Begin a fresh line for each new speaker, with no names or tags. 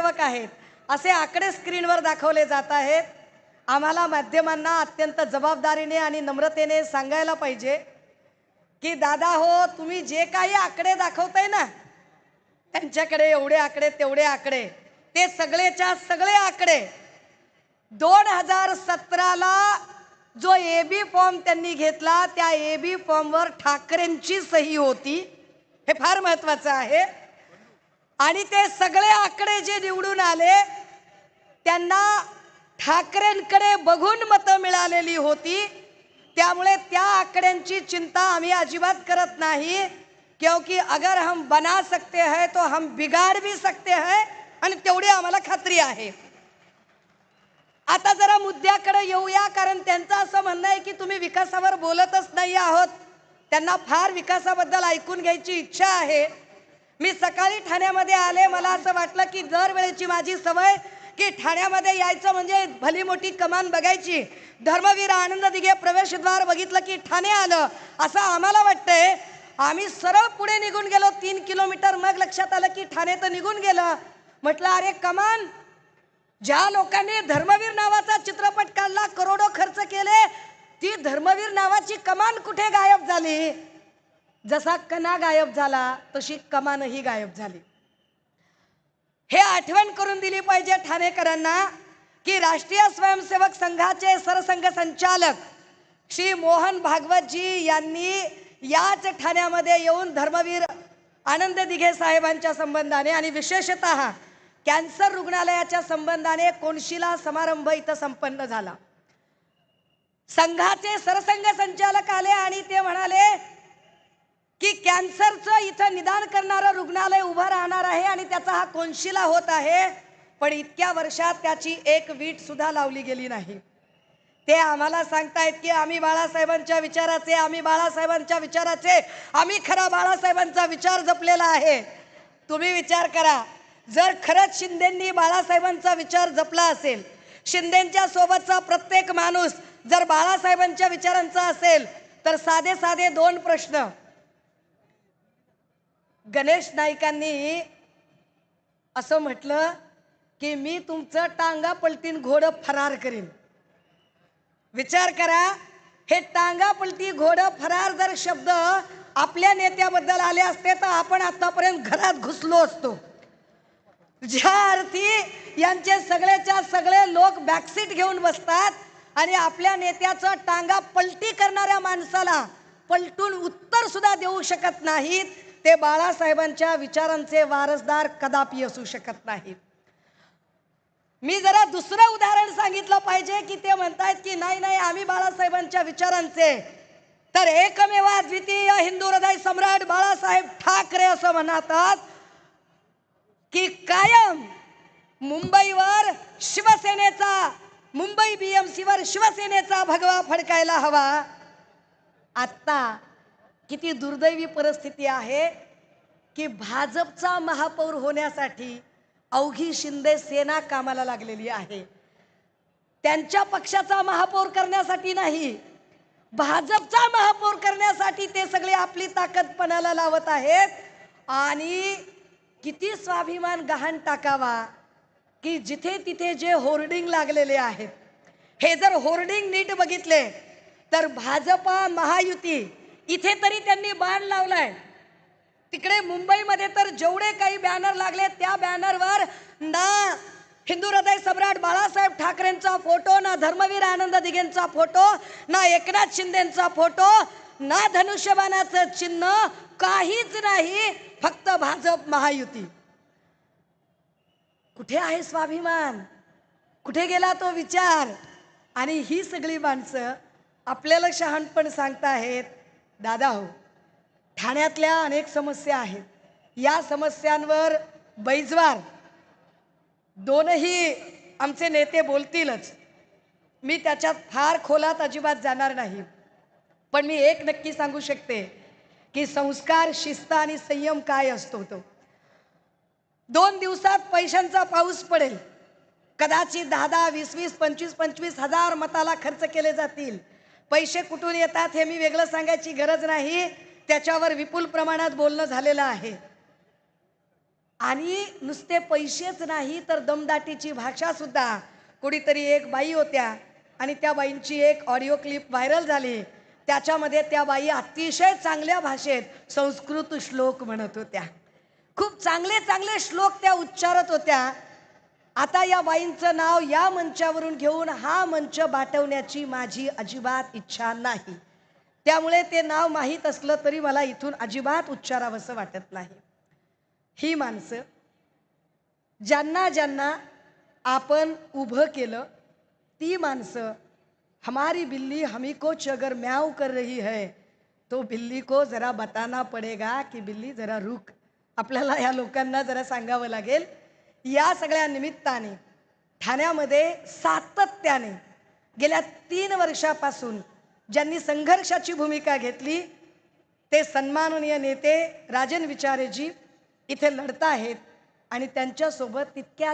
स्वयंसेवक आहेत असे आकडे स्क्रीनवर दाखवले जात आहेत। आम्हाला माध्यमांना अत्यंत जबाबदारीने आणि नम्रतेने सांगायला पाहिजे की दादा हो, तुम्ही जे काही आकडे दाखवताय ना, त्यांच्याकडे एवढे आकडे तेवढे आकडे, ते सगळेच्या सगळे आकडे 2017ला जो एबी फॉर्म त्यांनी घेतला त्या एबी फॉर्मवर ठाकरेंची सही होती, हे फार महत्त्वाचं आहे। आणि ते सगळे आकडे जे निवडून आले त्यांना ठाकरेंकडे बघून मतं मिळालेली होती। त्यामुळे त्या आकड्यांची चिंता आम्ही अजिबात करत नाही, क्योंकि अगर हम बना सकते हैं तो हम बिगाड़ भी सकते हैं, आणि तेवढी आम्हाला खात्री आहे। आता जरा मुद्द्याकडे येऊया, कारण त्यांचं असं म्हणणं आहे की तुम्ही विकासावर बोलतच नाही आहोत। त्यांना फार विकासाबद्दल ऐकून घ्यायची इच्छा आहे। मी सकाळी ठाण्यामध्ये आले, मला असं वाटलं की दरवेळेची माझी सवय की ठाण्यामध्ये यायचं म्हणजे भली मोठी कमान बघायची, धर्मवीर आनंद दिघे प्रवेशद्वार बघितलं की ठाणे आलं असं आम्हाला वाटतंय। आम्ही सरळ पुढे निघून गेलो 3 किलोमीटर, मग लक्षात आलं की ठाणे तर निघून गेलं। म्हटलं अरे कमान, ज्या लोकांनी धर्मवीर नावाचा चित्रपट काढला, करोडो खर्च केले, ती धर्मवीर नावाची कमान कुठे गायब झाली? जसा कणा गायब झाला तशी कमानही गायब झाली। हे आठवण करून दिली पाहिजे ठाणेकरांना की राष्ट्रीय स्वयंसेवक संघाचे सरसंघ संचालक श्री मोहन भागवतजी यांनी याच ठाण्यामध्ये येऊन धर्मवीर आनंद दिघे साहेबांच्या संबंधाने आणि विशेषतः कॅन्सर रुग्णालयाच्या संबंधाने कोनशिला समारंभ इथं संपन्न झाला। संघाचे सरसंघ संचालक आले आणि ते म्हणाले की कॅन्सरचं इथं निदान करणारं रुग्णालय उभं राहणार आहे आणि त्याचा हा कोनशिला होत आहे, पण इतक्या वर्षात त्याची एक वीट सुद्धा लावली गेली नाही। ते आम्हाला सांगतायत की आम्ही बाळासाहेबांच्या विचाराचे, आम्ही बाळासाहेबांच्या विचाराचे, आम्ही खरा बाळासाहेबांचा विचार जपलेला आहे। तुम्ही विचार करा, जर खरंच शिंदेंनी बाळासाहेबांचा विचार जपला असेल, शिंदेंच्या सोबतचा प्रत्येक माणूस जर बाळासाहेबांच्या विचारांचा असेल, तर साधे साधे 2 प्रश्न गणेश नाईकांनी असं म्हटलं की मी तुमचं टांगा पलटीन घोडं फरार करीन। विचार करा, हे टांगा पलटी घोडं फरार जर शब्द आपल्या नेत्याबद्दल आले असते तर आपण आतापर्यंत घरात घुसलो असतो। ज्या अर्थी यांचे सगळेच्या सगळे लोक बॅकसीट घेऊन बसतात आणि आपल्या नेत्याचं टांगा पलटी करणाऱ्या माणसाला पलटून उत्तर सुद्धा देऊ शकत नाहीत, ते बाळासाहेबांच्या विचारांचे वारसदार कदापि असू शकत नाहीत। मी जरा दुसरं उदाहरण सांगितलं पाहिजे की ते म्हणतायत की नाही नाही आम्ही बाळासाहेबांच्या विचारांचे, तर एकमेव द्वितीय हिंदू हृदय सम्राट बाळासाहेब ठाकरे असं म्हणतात की कायम मुंबईवर शिवसेनेचा, मुंबई बीएमसीवर शिवसेनेचा भगवा फडकायला हवा। आता किती दुर्दैवी परिस्थिती आहे की भाजपचा महापौर होण्यासाठी अवघी शिंदे सेना कामाला लागलेली आहे। त्यांच्या पक्षाचा महापौर करण्यासाठी नाही, भाजपचा महापौर करण्यासाठी ते सगळे आपली ताकद पणाला लावत आहेत। आणि किती स्वाभिमान गहाण टाकावा की जिथे तिथे जे होर्डिंग लागलेले आहेत, हे जर होर्डिंग नीट बघितले तर भाजपा महायुती इथे तरी त्यांनी बाण लावलाय, तिकडे मुंबईमध्ये तर जेवढे काही बॅनर लागले त्या बॅनरवर ना हिंदू हृदय सम्राट बाळासाहेब ठाकरेंचा फोटो, ना धर्मवीर आनंद दिघेंचा फोटो, ना एकनाथ शिंदेंचा फोटो, ना धनुष्यबाणाचं चिन्ह, काहीच नाही, फक्त भाजप महायुती। कुठे आहे स्वाभिमान? कुठे गेला तो विचार? आणि ही सगळी माणसं आपल्याला शहाणपण सांगताहेत, दादा हो, ठाण्यातल्या अनेक समस्या आहेत, या समस्यांवर बैजवार दोनही आमचे नेते बोलतीलच, मी त्याच्यात फार खोलात अजिबात जाणार नाही। पण मी एक नक्की सांगू शकते की संस्कार, शिस्त आणि संयम काय असतो तो। 2 दिवसात पैशांचा पाऊस पडेल, कदाचित 10-10, 20-20, 25-25 हजार मताला खर्च केले जातील। पैसे कुठून येतात हे मी वेगळं सांगायची गरज नाही, त्याच्यावर विपुल प्रमाणात बोलणं झालेलं आहे। आणि नुसते पैसेच नाही तर दमदाटीची भाषा सुद्धा. कुणीतरी एक बाई होत्या आणि त्या बाईंची एक ऑडिओ क्लिप व्हायरल झाली. त्याच्यामध्ये त्या बाई अतिशय चांगल्या भाषेत संस्कृत श्लोक म्हणत होत्या. खूप चांगले चांगले श्लोक त्या उच्चारत होत्या. आता या बाईंचं नाव या मंचावरून घेऊन हा मंच बाटवण्याची माझी अजिबात इच्छा नाही. त्यामुळे ते नाव माहीत असलं तरी मला इथून अजिबात उच्चारावंसं वाटत नाही. ही माणसं ज्यांना ज्यांना आपण उभं केलं ती माणसं, हमारी बिल्ली हमी को अगर म्याव कर रही है तो बिल्ली को जरा बताना पडेगा की बिल्ली जरा रुक. आपल्याला या लोकांना जरा सांगावं लागेल. या सगळ्या निमित्ताने ठाण्यामध्ये सातत्याने गेल्या 3 वर्षापासून ज्यांनी संघर्षाची भूमिका घेतली ते सन्माननीय नेते राजन विचारेजी इथे लढत आहेत आणि त्यांच्यासोबत तितक्या